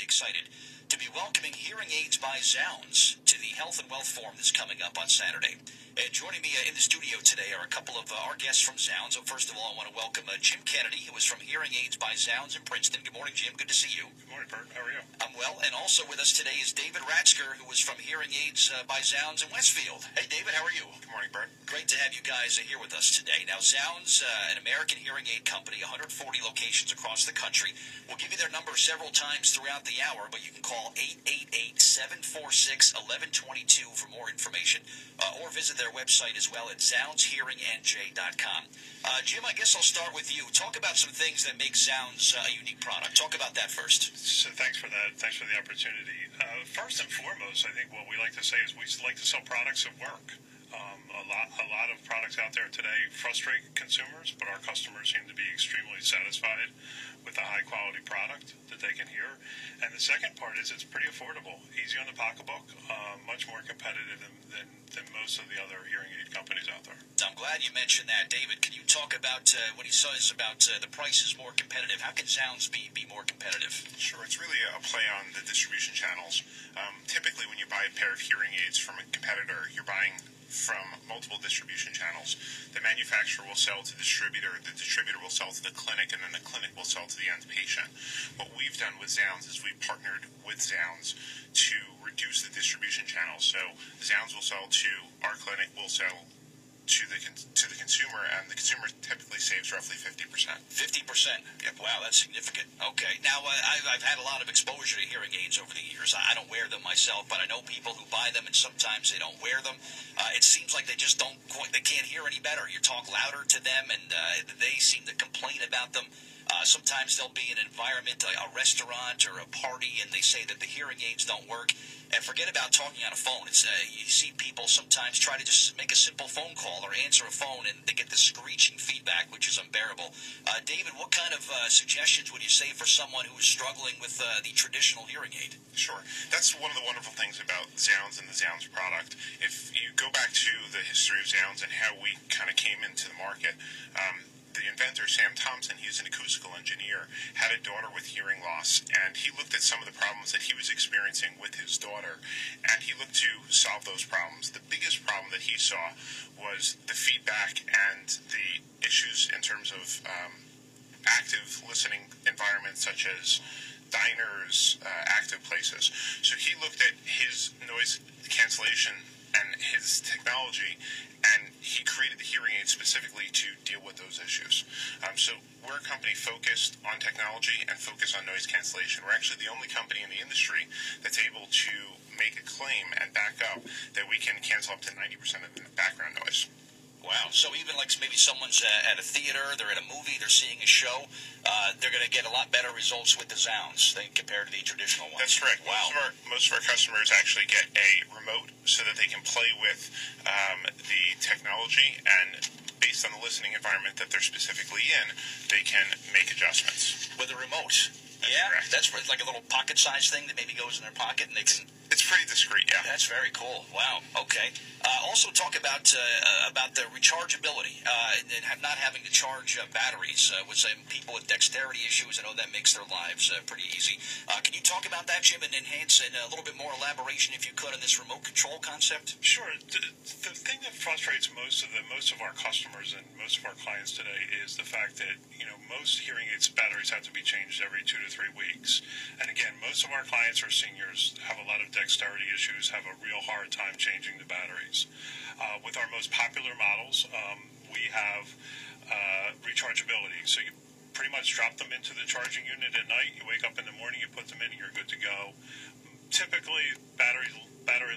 excited to be welcoming Hearing Aids by Zounds to the Health and Wealth Forum that's coming up on Saturday. Joining me in the studio today are a couple of our guests from Zounds. So first of all, I want to welcome Jim Kennedy, who is from Hearing Aids by Zounds in Princeton. Good morning, Jim. Good to see you. Good morning, Bert. How are you? I'm well. And also with us today is David Ratzker, who is from Hearing Aids by Zounds in Westfield. Hey, David, how are you? Good morning, Bert. Great to have you guys here with us today. Now, Zounds, an American hearing aid company, 140 locations across the country. We'll give you their number several times throughout the hour, but you can call 888-746-1122 for more information, or visit their website as well at zoundshearingnj.com. Jim, I guess I'll start with you. Talk about some things that make Zounds a unique product. Talk about that first. So thanks for that. Thanks for the opportunity. First and foremost, I think what we like to say is we like to sell products that work. A lot of products out there today frustrate consumers, but our customers seem to be extremely satisfied with a high-quality product that they can hear. And the second part is it's pretty affordable, easy on the pocketbook, much more competitive than most of the other hearing aid companies out there. I'm glad you mentioned that. David, can you talk about what he says about the price is more competitive? How can Zounds be more competitive? Sure, it's really a play on the distribution channels. Typically, when you buy a pair of hearing aids from a competitor, you're buying from multiple distribution channels. The manufacturer will sell to the distributor will sell to the clinic, and then the clinic will sell to the end patient. What we've done with Zounds is we've partnered with Zounds to reduce the distribution channels. So Zounds will sell to our clinic, will sell to the consumer, and the consumer typically saves roughly 50%. 50%? Yep. Wow, that's significant. Okay. Now, I've had a lot of exposure to hearing aids over the years. I don't wear them myself, but I know people who buy them, and sometimes they don't wear them. It seems like they just they can't hear any better. You talk louder to them, and they seem to complain about them. Sometimes they'll be in an environment, like a restaurant or a party, and they say that the hearing aids don't work. And forget about talking on a phone. It's you see people sometimes try to just make a simple phone call or answer a phone, and they get this screeching feedback, which is unbearable. David, what kind of suggestions would you say for someone who is struggling with the traditional hearing aid? Sure. That's one of the wonderful things about Zounds and the Zounds product. If you go back to the history of Zounds and how we kind of came into the market, the inventor, Sam Thompson, he's an acoustical engineer, had a daughter with hearing loss, and he looked at some of the problems that he was experiencing with his daughter, and he looked to solve those problems. The biggest problem that he saw was the feedback and the issues in terms of active listening environments such as diners, active places. So he looked at his noise cancellation and his technology, and he created the hearing aid specifically to deal with those issues. So we're a company focused on technology and focused on noise cancellation. We're actually the only company in the industry that's able to make a claim and back up that we can cancel up to 90% of the background noise. Wow. So even like maybe someone's at a theater, they're at a movie, they're seeing a show, they're going to get a lot better results with the Zounds than compared to the traditional ones. That's correct. Wow. Most of our customers actually get a remote so that they can play with the technology, and based on the listening environment that they're specifically in, they can make adjustments. With a remote? That's like a little pocket-sized thing that maybe goes in their pocket, and they can... It's pretty discreet, yeah. That's very cool. Wow. Okay. Also talk about the rechargeability and not having to charge batteries with some people with dexterity issues. I know that makes their lives pretty easy. Can you talk about that, Jim, and enhance and a little bit more elaboration, if you could, on this remote control concept? Sure. The thing that frustrates most of our customers and most of our clients today is the fact that most hearing aids batteries have to be changed every 2 to 3 weeks. And again, most of our clients are seniors, have a lot of dexterity issues, have a real hard time changing the batteries. With our most popular models, we have rechargeability. So you pretty much drop them into the charging unit at night, you wake up in the morning, you put them in, and you're good to go. Typically, battery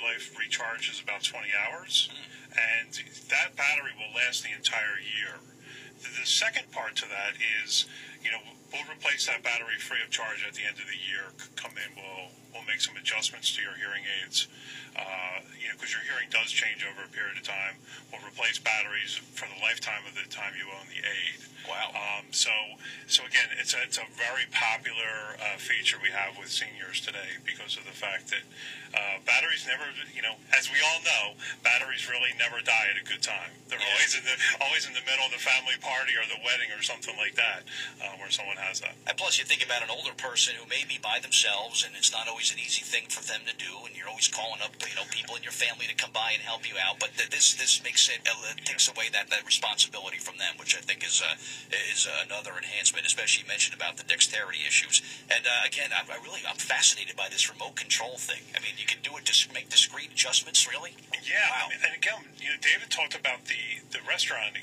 life recharge is about 20 hours, and that battery will last the entire year. The second part to that is, we'll replace that battery free of charge at the end of the year. Come in, we'll make some adjustments to your hearing aids, because your hearing does change over a period of time. We'll replace batteries for the lifetime of the time you own the aid. Wow. So again, it's a very popular feature we have with seniors today because of the fact that batteries never, as we all know, batteries really never die at a good time. They're always in the middle of the family party or the wedding or something like that, where someone has that. And plus, you think about an older person who may be by themselves, and it's not always an easy thing for them to do, and you're always calling up, people in your family to come by and help you out. But this makes it takes away that responsibility from them, which I think is another enhancement. Especially you mentioned about the dexterity issues. And again, I'm fascinated by this remote control thing. I mean, you can do it to make discrete adjustments, really. Yeah, wow. And again, David talked about the restaurant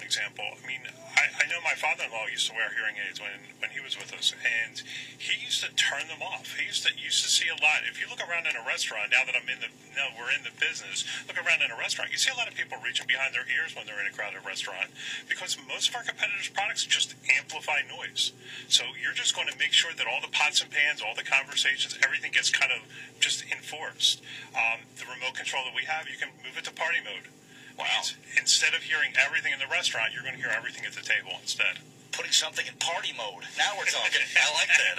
example. I mean, I know my father-in-law used to wear hearing aids when he was with us, and he used to turn them off. He used to see a lot. If you look around in a restaurant, now that we're in the business, look around in a restaurant, you see a lot of people reaching behind their ears when they're in a crowded restaurant, because most of our competitors' products just amplify noise. So you're just going to make sure that all the pots and pans, all the conversations, everything gets kind of just enforced. The remote control that we have, you can move it to party mode. Wow. Instead of hearing everything in the restaurant, you're going to hear everything at the table instead. Putting something in party mode. Now we're talking. I like that.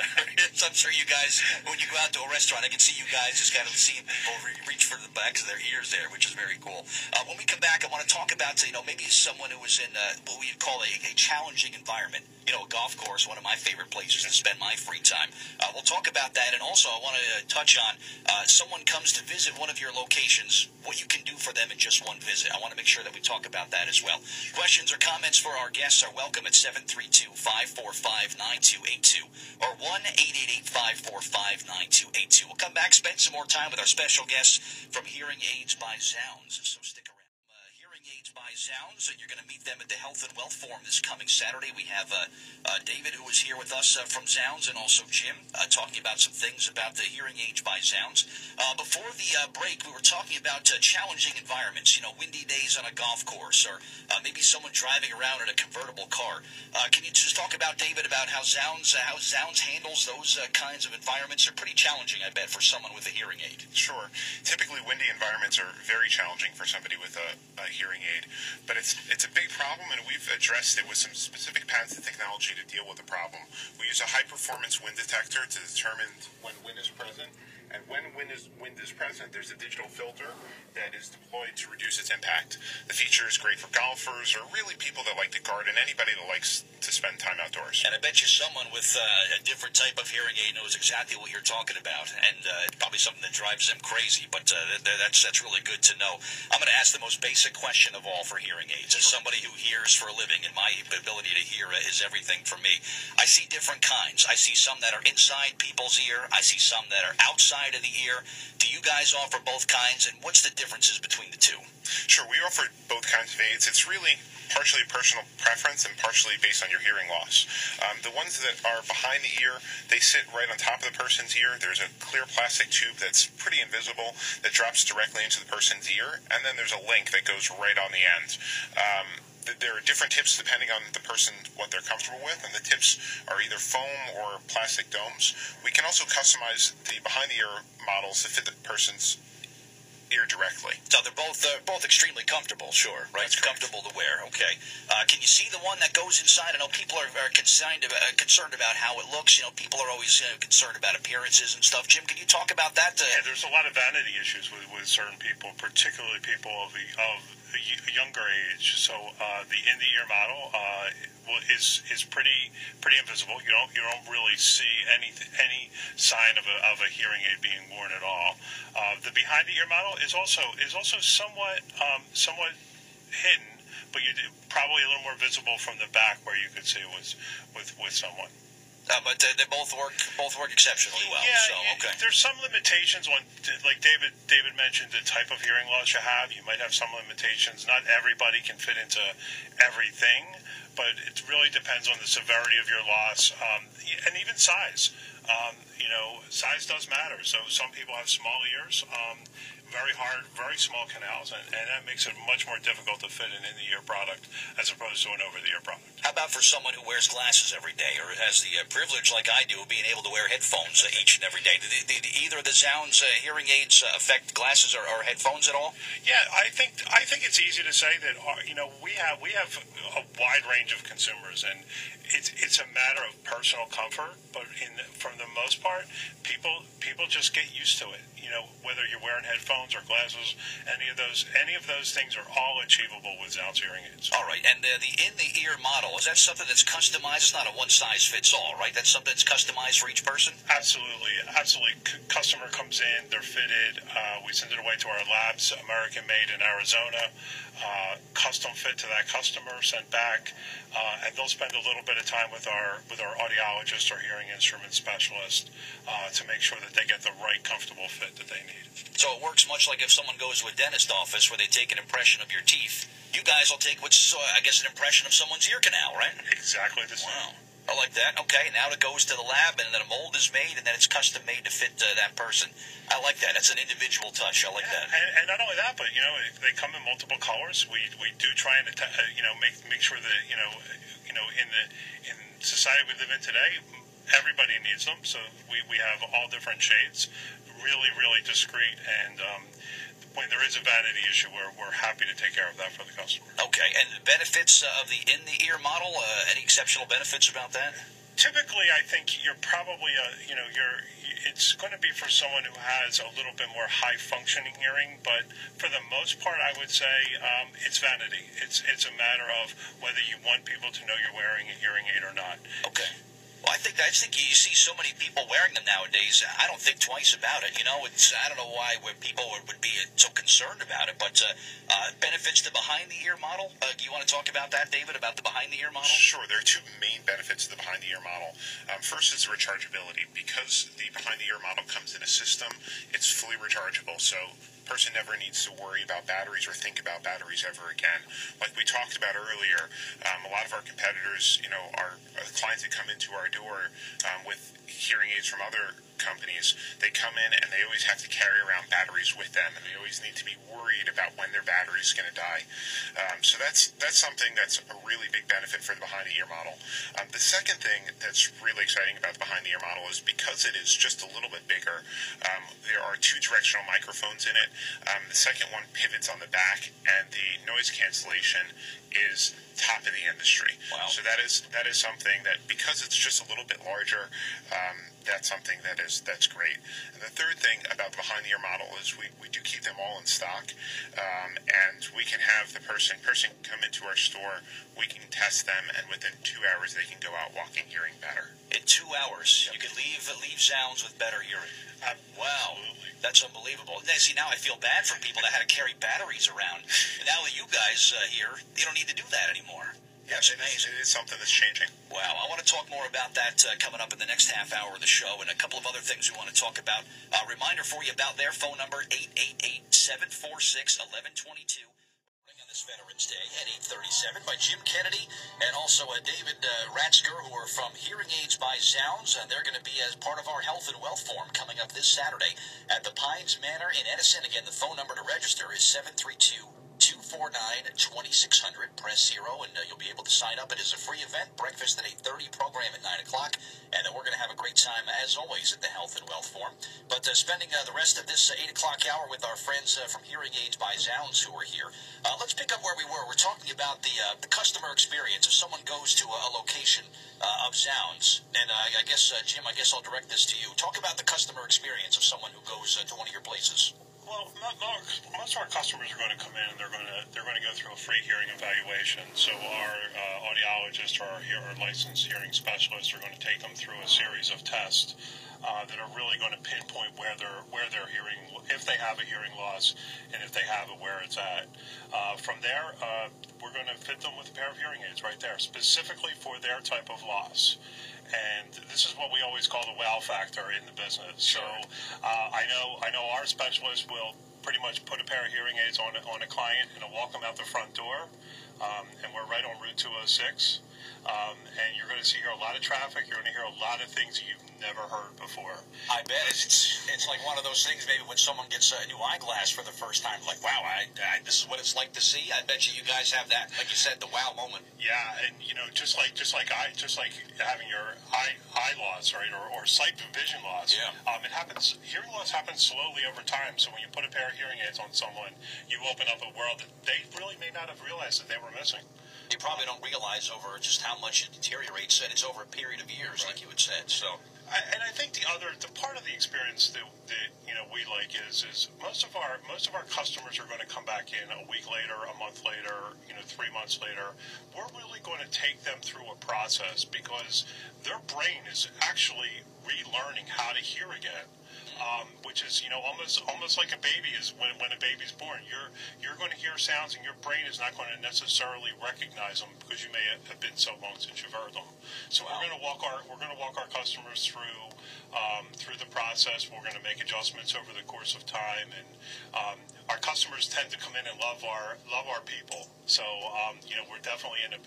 I'm sure you guys, when you go out to a restaurant, I can see you guys just kind of seeing people reach for the backs of their ears there, which is very cool. When we come back, I want to talk about, maybe someone who was in what we'd call a challenging environment. A golf course, one of my favorite places to spend my free time. We'll talk about that, and also I want to touch on someone comes to visit one of your locations, what you can do for them in just one visit. I want to make sure that we talk about that as well. Questions or comments for our guests are welcome at 732-545-9282 or 1-888-545-9282. We'll come back, spend some more time with our special guests from Hearing Aids by Zounds, so stick around. Hearing Aids by Zounds, and you're going to meet them at the Health and Wealth Forum this coming Saturday. We have David, who is here with us from Zounds, and also Jim, talking about some things about the Hearing Aids by Zounds. Before the break, we were talking about challenging environments, windy days on a golf course, or maybe someone driving around in a convertible car. Can you just talk about, David, about how Zounds handles those kinds of environments? They're pretty challenging, I bet, for someone with a hearing aid. Sure. Typically, windy environments are very challenging for somebody with a hearing aid, but it's a big problem, and we've addressed it with some specific patented technology to deal with the problem. We use a high-performance wind detector to determine when wind is present, and when wind is present, there's a digital filter that is deployed to reduce its impact. The feature is great for golfers or really people that like to garden, anybody that likes to spend time outdoors. And I bet you someone with a different type of hearing aid knows exactly what you're talking about, and it's probably something that drives them crazy, but that's really good to know. I'm going to ask the most basic question of all for hearing aids. As somebody who hears for a living, and my ability to hear is everything for me, I see different kinds. I see some that are inside people's ear. I see some that are outside of the ear. Do you guys offer both kinds, and what's the differences between the two? Sure, we offer both kinds of aids. It's really partially personal preference and partially based on your hearing loss. The ones that are behind the ear, they sit right on top of the person's ear. There's a clear plastic tube that's pretty invisible that drops directly into the person's ear, and then there's a link that goes right on the end. There are different tips depending on the person, what they're comfortable with, and the tips are either foam or plastic domes. We can also customize the behind-the-ear models to fit the person's ear directly. So they're both extremely comfortable, sure, right? It's comfortable to wear, okay. Can you see the one that goes inside? I know people are concerned about how it looks. People are always concerned about appearances and stuff. Jim, can you talk about that? Yeah, there's a lot of vanity issues with certain people, particularly people of a younger age. So the in-the-ear model is pretty invisible. You don't really see any sign of a hearing aid being worn at all. The behind-the-ear model is also somewhat hidden, but probably a little more visible from the back, where you could see it was with someone. But they both work exceptionally well. Yeah, so, okay. There's some limitations on, like David mentioned, the type of hearing loss you have. You might have some limitations. Not everybody can fit into everything, but it really depends on the severity of your loss, and even size. Size does matter. So some people have small ears, very small canals, and that makes it much more difficult to fit an in-the-ear product as opposed to an over-the-ear product. How about for someone who wears glasses every day, or has the privilege, like I do, of being able to wear headphones each and every day? Do either of the Zounds hearing aids affect glasses or headphones at all? Yeah, I think it's easy to say that we have a wide range of consumers, and it's a matter of personal comfort. But for the most part, people just get used to it. Whether you're wearing headphones or glasses, any of those things are all achievable with Zounds hearing aids. All right, and the in-the-ear model, Is that something that's customized? It's not a one-size-fits-all, right? That's something that's customized for each person? Absolutely. Customer comes in, they're fitted. We send it away to our labs, American made in Arizona, custom fit to that customer, sent back, and they'll spend a little bit of time with our audiologist or hearing instrument specialist to make sure that they get the right comfortable fit that they need. So it works much like if someone goes to a dentist office where they take an impression of your teeth. You guys will take what's, I guess, an impression of someone's ear canal, right? Exactly the same. Wow. I like that. Okay, now it goes to the lab, and then a mold is made, and then it's custom made to fit that person. I like that. That's an individual touch. I like that. And not only that, but they come in multiple colors. We do try and make sure that in society we live in today, everybody needs them. So we have all different shades, really discreet, and when there is a vanity issue, we're happy to take care of that for the customer. Okay, and the benefits of the in-the-ear model, any exceptional benefits about that? Typically, I think you're probably it's going to be for someone who has a little bit more high-functioning hearing, but for the most part, I would say it's vanity. It's a matter of whether you want people to know you're wearing a hearing aid or not. Okay. Well, I just think you see so many people wearing them nowadays. I don't think twice about it. I don't know why people would be so concerned about it. But benefits to behind-the-ear model. Do you want to talk about that, David, about the behind-the-ear model? Sure. There are two main benefits to the behind-the-ear model. First is rechargeability. Because the behind-the-ear model comes in a system, it's fully rechargeable. So person never needs to worry about batteries or think about batteries ever again. Like we talked about earlier, a lot of our competitors, our clients that come into our door with hearing aids from other companies, they come in and they always have to carry around batteries with them, and they always need to be worried about when their battery is going to die. So that's something that's a really big benefit for the behind-the-ear model. The second thing that's really exciting about the behind-the-ear model is because it is just a little bit bigger, there are two directional microphones in it. The second one pivots on the back, and the noise cancellation is top of the industry. Wow. So that is something that, because it's just a little bit larger, that's something that's great. And the third thing about the behind-the-ear model is we do keep them all in stock, and we can have the person come into our store, we can test them, and within 2 hours they can go out walking hearing better. In 2 hours, you can leave Zounds with better hearing. Wow, that's unbelievable. Now I feel bad for people that had to carry batteries around. Now that you guys here, you don't need to do that anymore. Yes, amazing. It is something that's changing. Wow, I want to talk more about that coming up in the next half hour of the show, and a couple of other things we want to talk about. Reminder for you about their phone number, 888-746-1122. On this Veterans Day at 8:37 by Jim Kennedy and also David Ratzger, who are from Hearing Aids by Zounds, and they're going to be as part of our Health and Wealth Forum coming up this Saturday at the Pines Manor in Edison. Again, the phone number to register is 732-249-2600. Press 0, and you'll be able to sign up. It is a free event, breakfast at 8:30, program at 9 o'clock, and we're going to have a great time, as always, at the Health and Wealth Forum. But spending the rest of this 8 o'clock hour with our friends from Hearing Aids by Zounds who are here. Let's pick up where we were. We're talking about the customer experience. If someone goes to a location of Zounds, and I guess, Jim, I'll direct this to you. Talk about the customer experience of someone who goes to one of your places. Well, most of our customers are going to come in and they're going to go through a free hearing evaluation. So our audiologist or our licensed hearing specialist are going to take them through a series of tests that are really going to pinpoint where they're hearing, if they have a hearing loss, and if they have it, where it's at. From there, we're going to fit them with a pair of hearing aids right there, specifically for their type of loss. And this is what we always call the wow factor in the business. So I know our specialist will pretty much put a pair of hearing aids on a client and walk them out the front door. And we're right on Route 206. And you're going to see here a lot of traffic. You're going to hear a lot of things you've never heard before. I bet it's like one of those things. Maybe when someone gets a new eyeglass for the first time, like, wow, this is what it's like to see. I bet you guys have that, like you said, the wow moment. Yeah, and just like having your eye loss, right, or sight and vision loss. Yeah. It happens. Hearing loss happens slowly over time. So when you put a pair of hearing aids on someone, you open up a world that they really may not have realized that they were missing. You probably don't realize over just how much it deteriorates, and it's over a period of years, right, like you had said. So I think the part of the experience that we like is most of our customers are going to come back in a week later, a month later, 3 months later. We're really going to take them through a process because their brain is actually relearning how to hear again. Which is almost like a baby is when a baby's born. You're going to hear sounds and your brain is not going to necessarily recognize them because you may have been so long since you've heard them. So we're going to walk our customers through the process. We're going to make adjustments over the course of time, and our customers tend to come in and love our people. So we're definitely in a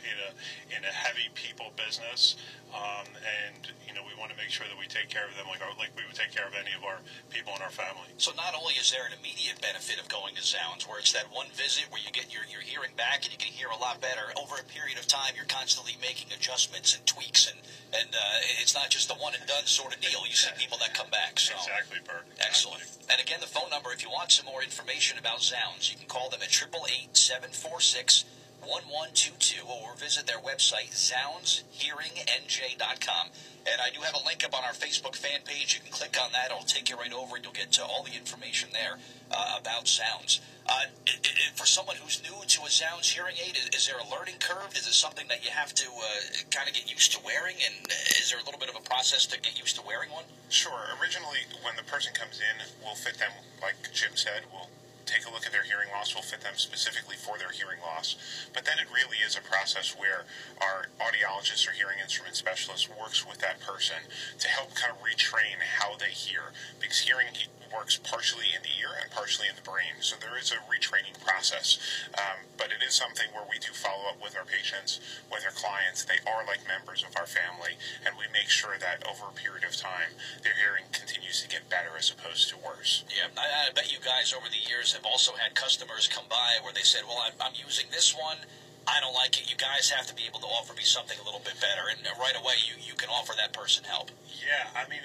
heavy people business, and we want to make sure that we take care of them like we would take care of any of our people in our family. So not only is there an immediate benefit of going to Zounds, where it's that one visit where you get your hearing back and you can hear a lot better, over a period of time you're constantly making adjustments and tweaks, and it's not just a one and done sort of deal. You see people that come back. So. Exactly, Bert. Excellent. And again, the phone number, if you want some more information about Zounds, you can call them at 888-746-1122 or visit their website, ZoundsHearingNJ.com. And I do have a link up on our Facebook fan page. You can click on that. It'll take you right over, and you'll get to all the information there about Zounds. For someone who's new to a Zounds hearing aid, is there a learning curve? Is it something that you have to kind of get used to wearing? And is there a little bit of a process to get used to wearing one? Sure. Originally, when the person comes in, we'll fit them, like Jim said, we'll take a look at their hearing loss. We'll fit them specifically for their hearing loss. But then it really is a process where our audiologist or hearing instrument specialist works with that person to help kind of retrain how they hear. Because hearing works partially in the ear and partially in the brain. So there is a retraining process. But it is something where we do follow up with our patients, with our clients. They are like members of our family, and we make sure that over a period of time, their hearing continues to get better as opposed to worse. Yeah, I bet you guys over the years have also had customers come by where they said, well, I'm using this one. I don't like it. You guys have to be able to offer me something a little bit better. And right away, you can offer that person help. Yeah, I mean,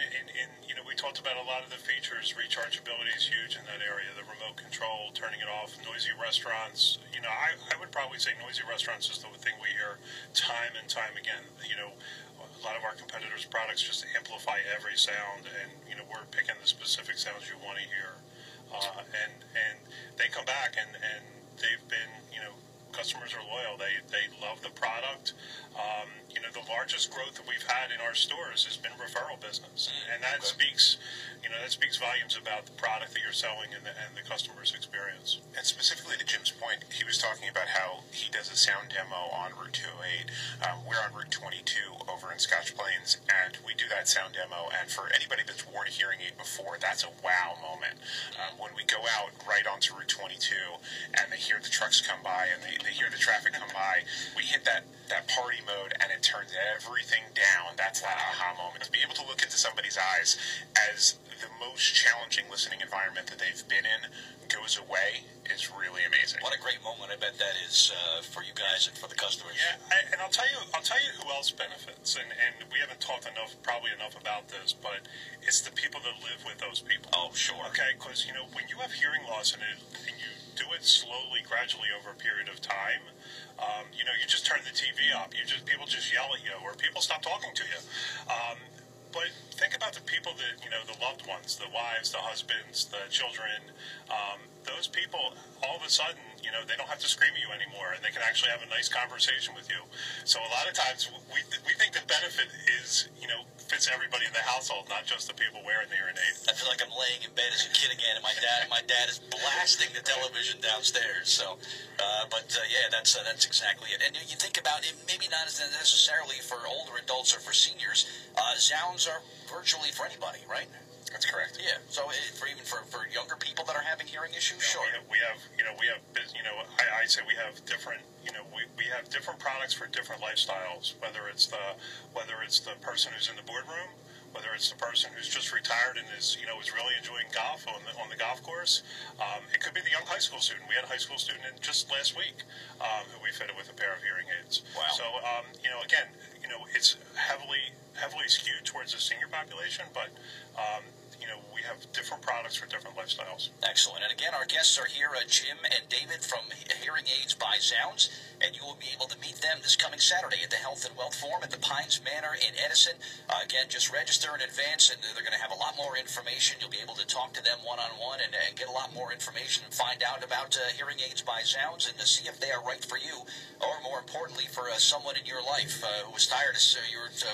we talked about a lot of the features. Rechargeability is huge in that area. The remote control, turning it off, noisy restaurants. I would probably say noisy restaurants is the thing we hear time and time again. A lot of our competitors' products just amplify every sound, and we're picking the specific sounds you want to hear. And they come back, and they've been, customers are loyal. They love the product. The largest growth that we've had in our stores has been referral business, and that speaks volumes about the product that you're selling and the customer's experience. And specifically to Jim's point, he was talking about how he does a sound demo on Route 208. We're on Route 22 over in Scotch Plains, and we do that sound demo. And for anybody that's worn a hearing aid before, that's a wow moment. When we go out right onto Route 22 and they hear the trucks come by and they hear the traffic come by, we hit that party mode and it turns everything down. That's that aha moment. To be able to look into somebody's eyes as the most challenging listening environment that they've been in goes away is really amazing. What a great moment I bet that is for you guys and for the customers. Yeah, and I'll tell you who else benefits, and we haven't talked probably enough about this, but it's the people that live with those people. Oh, sure. Okay, because when you have hearing loss and you do it slowly, gradually over a period of time, you just turn the TV up. People just yell at you, or people stop talking to you. But think about the people that, the loved ones, the wives, the husbands, the children, those people, all of a sudden, they don't have to scream at you anymore, and they can actually have a nice conversation with you. So a lot of times we think the benefit is, fits everybody in the household, not just the people wearing the hearing aid. I feel like I'm laying in bed as a kid again, and my dad is blasting the television downstairs. So, yeah, that's exactly it. And you think about it, maybe not necessarily for older adults or for seniors. Zounds are virtually for anybody, right? That's correct. Yeah. So for younger people that are having hearing issues, sure. I'd say we have different, we have different products for different lifestyles. Whether it's the person who's in the boardroom, whether it's the person who's just retired and is really enjoying golf on the golf course. It could be the young high school student. We had a high school student just last week who we fitted with a pair of hearing aids. Wow. So again, it's heavily skewed towards the senior population, but we have different products for different lifestyles. Excellent. And again, our guests are here, Jim and David from Hearing Aids by Zounds. and you will be able to meet them this coming Saturday at the Health and Wealth Forum at the Pines Manor in Edison. Again, just register in advance, and they're going to have a lot more information. You'll be able to talk to them one-on-one and get a lot more information and find out about hearing aids by Zounds and to see if they are right for you, or more importantly, for someone in your life who was tired of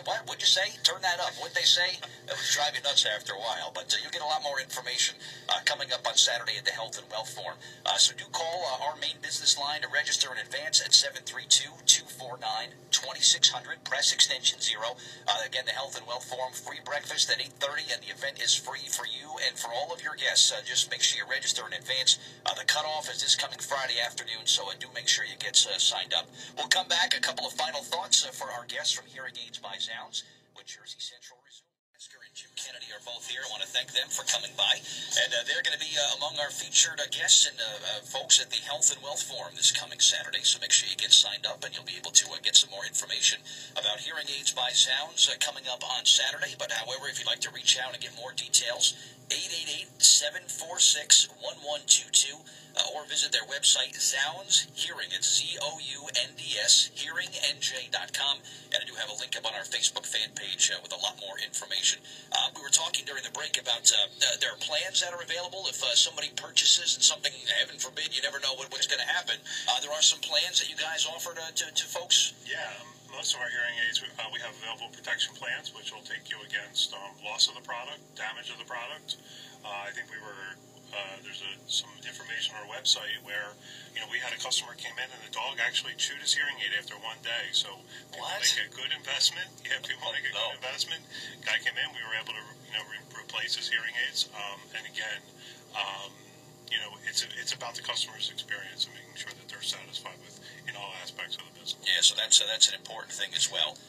what would you say? Turn that up. What'd they say? It would drive you nuts after a while, but you'll get a lot more information coming up on Saturday at the Health and Wealth Forum. So do call our main business line to register in advance at 732-249-2600. Press extension 0. Again, the Health and Wealth Forum, free breakfast at 8:30, and the event is free for you and for all of your guests. Just make sure you register in advance. The cutoff is this coming Friday afternoon, so do make sure you get signed up. We'll come back. A couple of final thoughts for our guests from Hearing Aids by Zounds with Jersey Central Resume. And Jim Kennedy are both here. I want to thank them for coming by. And they're going to be among our featured guests and folks at the Health and Wealth Forum this coming Saturday. So make sure you get signed up, and you'll be able to get some more information about Hearing Aids by Zounds coming up on Saturday. But however, if you'd like to reach out and get more details, 888-746-1122. Or visit their website, Zounds Hearing. It's Zounds, hearingnj.com. And I do have a link up on our Facebook fan page with a lot more information. We were talking during the break about there are plans that are available. If somebody purchases and something, heaven forbid, you never know what's going to happen. There are some plans that you guys offer to folks? Yeah, most of our hearing aids, we have available protection plans, which will take you against loss of the product, damage of the product. I think there's some information on our website where, we had a customer came in and the dog actually chewed his hearing aid after one day. So people make a good investment. Yeah, people make a good investment. Guy came in, we were able to, replace his hearing aids. And again, it's about the customer's experience and making sure that they're satisfied with in all aspects of the business. Yeah, so that's an important thing as well.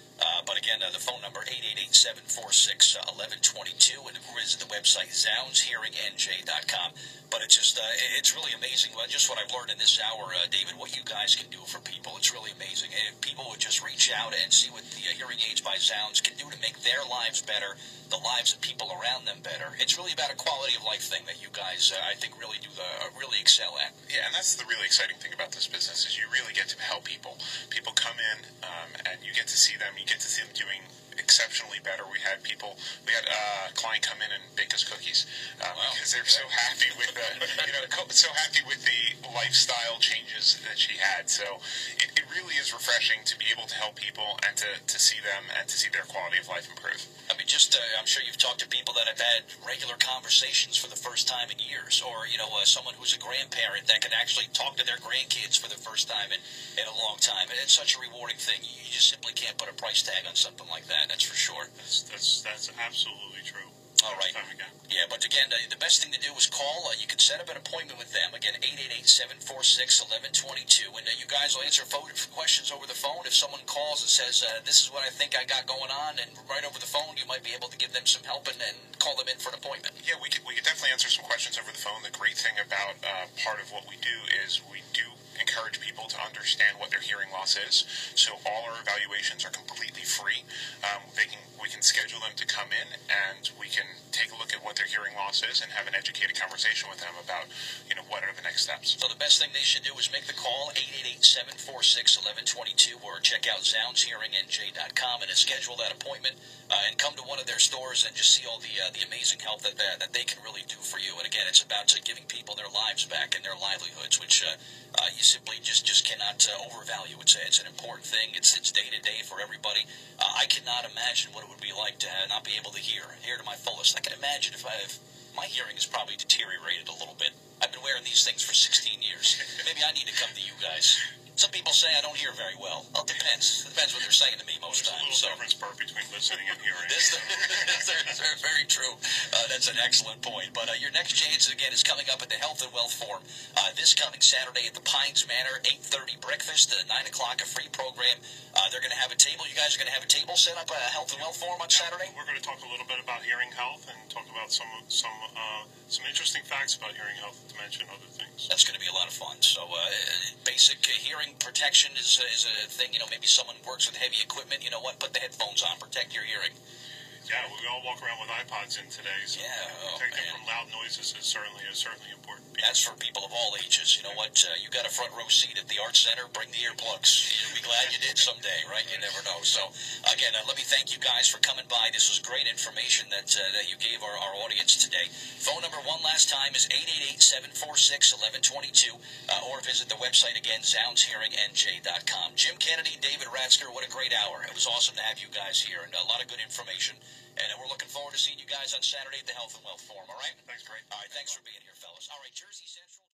But again, the phone number, 888-746-1122, and visit the website, zoundshearingnj.com. But it's really amazing, just what I've learned in this hour, David, what you guys can do for people. It's really amazing. And if people would just reach out and see what the Hearing Aids by Zounds can do to make their lives better, the lives of people around them better. It's really about a quality of life thing that you guys, I think, really do really excel at. Yeah, and that's the really exciting thing about this business is you really get to help people. People come in, and you get to see them. You get to see them doing exceptionally better. We had a client come in and bake us cookies because they're so happy with so happy with the lifestyle changes that she had. So it really is refreshing to be able to help people and to see them and to see their quality of life improve. I mean, I'm sure you've talked to people that have had regular conversations for the first time in years, or someone who's a grandparent that can actually talk to their grandkids for the first time in a long time, and it's such a rewarding thing. You just simply can't put a price tag on something like that. That's for sure. That's absolutely true. All right. Yeah, but again, the best thing to do is call. You can set up an appointment with them. Again, 888-746-1122. And you guys will answer questions over the phone. If someone calls and says, this is what I think I got going on, and right over the phone, you might be able to give them some help and call them in for an appointment. Yeah, we could definitely answer some questions over the phone. The great thing about part of what we do is we do encourage people to understand what their hearing loss is. So all our evaluations are completely free. We can schedule them to come in, and we can take a look at what their hearing loss is and have an educated conversation with them about, what are the next steps. So the best thing they should do is make the call, 888-746-1122, or check out zoundshearingnj.com and schedule that appointment and come to one of their stores and just see all the amazing help that they can really do for you. And again, it's about giving people their lives back and their livelihoods, which you simply just cannot overvalue. It's an important thing. It's day to day for everybody. I cannot imagine what it would be like to not be able to hear to my fullest. I can imagine if my hearing has probably deteriorated a little bit. I've been wearing these things for 16 years. Maybe I need to come to you guys. Some people say I don't hear very well. Well, it depends. It depends what they're saying to me most times. There's a little difference between listening and hearing. That's very true. That's an excellent point. But your next chance, again, is coming up at the Health and Wealth Forum this coming Saturday at the Pines Manor, 8:30 breakfast, 9 o'clock a free program. They're going to have a table. You guys are going to have a table set up at Health and Wealth Forum on Saturday? We're going to talk a little bit about hearing health and talk about some interesting facts about hearing health, to mention other things. That's going to be a lot of fun. So basic hearing protection is a thing. Maybe someone works with heavy equipment. You know what? Put the headphones on. Protect your hearing. Yeah, we all walk around with iPods in today, so protecting from loud noises is certainly important. That's for people of all ages. You know what? You got a front row seat at the Art Center. Bring the earplugs. You'll be glad you did someday, right? You never know. So, again, let me thank you guys for coming by. This was great information that you gave our audience today. Phone number one last time is 888-746-1122, or visit the website again, ZoundsHearingNJ.com. Jim Kennedy, David Ratzker, what a great hour. It was awesome to have you guys here, and a lot of good information. And we're looking forward to seeing you guys on Saturday at the Health and Wealth Forum, all right? Thanks, Greg. All right, thanks for being here, fellas. All right, Jersey Central.